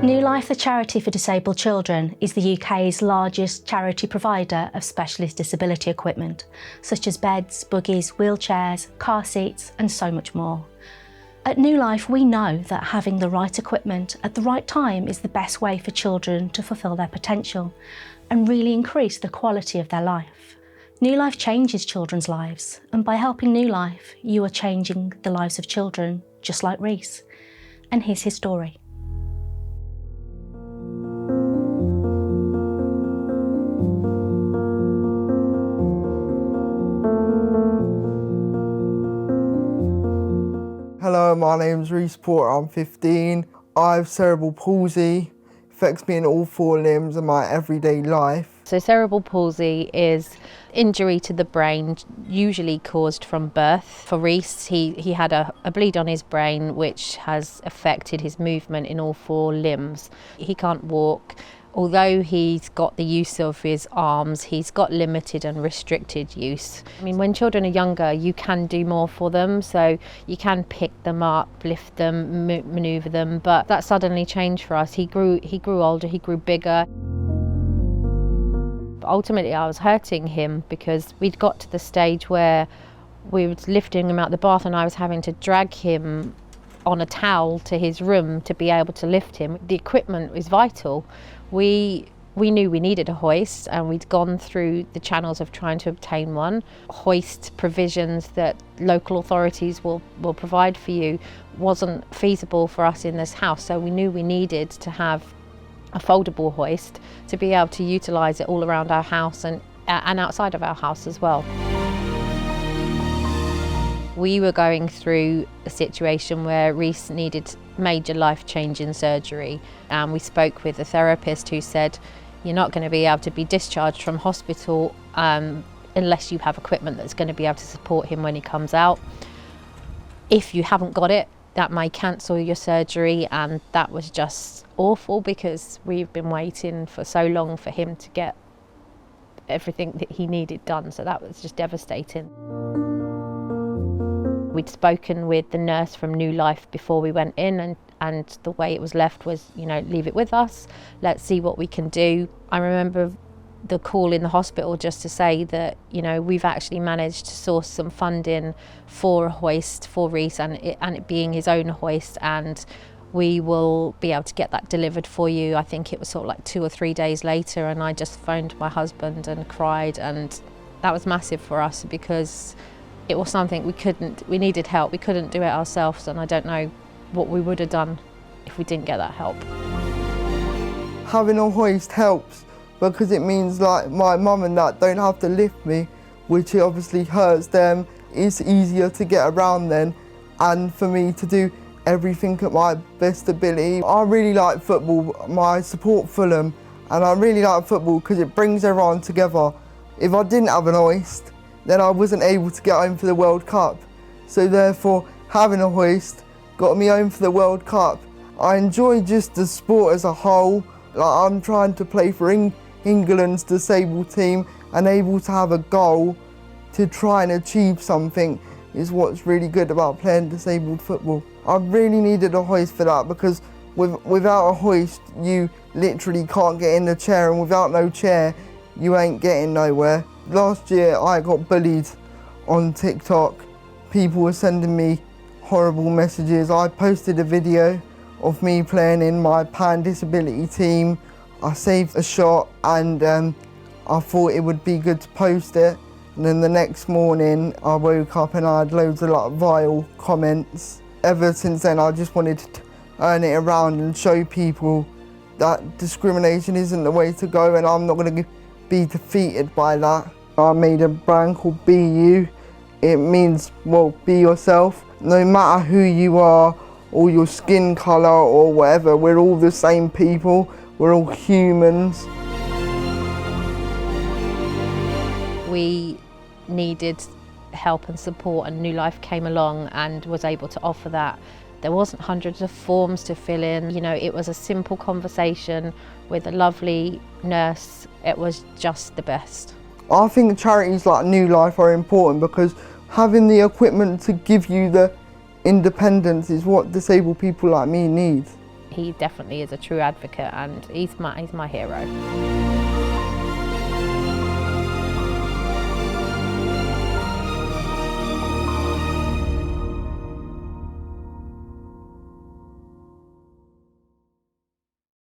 New Life, the charity for disabled children, is the UK's largest charity provider of specialist disability equipment, such as beds, buggies, wheelchairs, car seats, and so much more. At New Life, we know that having the right equipment at the right time is the best way for children to fulfil their potential and really increase the quality of their life. New Life changes children's lives, and by helping New Life, you are changing the lives of children, just like Reece. And here's his story. Hello, my name's Reece Porter, I'm 15. I have cerebral palsy, affects me in all 4 limbs and my everyday life. So cerebral palsy is injury to the brain, usually caused from birth. For Reece, he had a bleed on his brain which has affected his movement in all 4 limbs. He can't walk. Although he's got the use of his arms, he's got limited and restricted use. I mean, when children are younger, you can do more for them, so you can pick them up, lift them, manoeuvre them, but that suddenly changed for us. He grew older, he grew bigger. But ultimately, I was hurting him because we'd got to the stage where we were lifting him out the bath and I was having to drag him on a towel to his room to be able to lift him. The equipment was vital. We knew we needed a hoist, and we'd gone through the channels of trying to obtain one. Hoist provisions that local authorities will provide for you wasn't feasible for us in this house, so we knew we needed to have a foldable hoist to be able to utilise it all around our house and outside of our house as well. We were going through a situation where Reece needed major life-changing surgery, and we spoke with a therapist who said, you're not going to be able to be discharged from hospital unless you have equipment that's going to be able to support him when he comes out. If you haven't got it, that may cancel your surgery, and that was just awful because we've been waiting for so long for him to get everything that he needed done, so that was just devastating. We'd spoken with the nurse from New Life before we went in, and the way it was left was, leave it with us, let's see what we can do. I remember the call in the hospital just to say that, we've actually managed to source some funding for a hoist for Reece, and it being his own hoist, and we will be able to get that delivered for you. I think it was sort of like 2 or 3 days later, and I just phoned my husband and cried, and that was massive for us because it was something we needed help. We couldn't do it ourselves, and I don't know what we would have done if we didn't get that help. Having a hoist helps because it means like my mum and dad don't have to lift me, which obviously hurts them. It's easier to get around then, and for me to do everything at my best ability. I really like football. I support Fulham, and I really like football because it brings everyone together. If I didn't have an hoist, then I wasn't able to get home for the World Cup. So therefore, having a hoist got me home for the World Cup. I enjoy just the sport as a whole. Like, I'm trying to play for England's disabled team, and able to have a goal to try and achieve something is what's really good about playing disabled football. I really needed a hoist for that because without a hoist, you literally can't get in the chair, and without no chair, you ain't getting nowhere. Last year I got bullied on TikTok. People were sending me horrible messages. I posted a video of me playing in my Pan disability team. I saved a shot, and I thought it would be good to post it. And then the next morning I woke up and I had loads of vile comments. Ever since then I just wanted to turn it around and show people that discrimination isn't the way to go, and I'm not going to be defeated by that. I made a brand called Be You. It means, be yourself. No matter who you are, or your skin colour or whatever, we're all the same people. We're all humans. We needed help and support, and New Life came along and was able to offer that. There wasn't hundreds of forms to fill in. It was a simple conversation with a lovely nurse. It was just the best. I think charities like New Life are important because having the equipment to give you the independence is what disabled people like me need. he definitely is a true advocate, and he's my hero.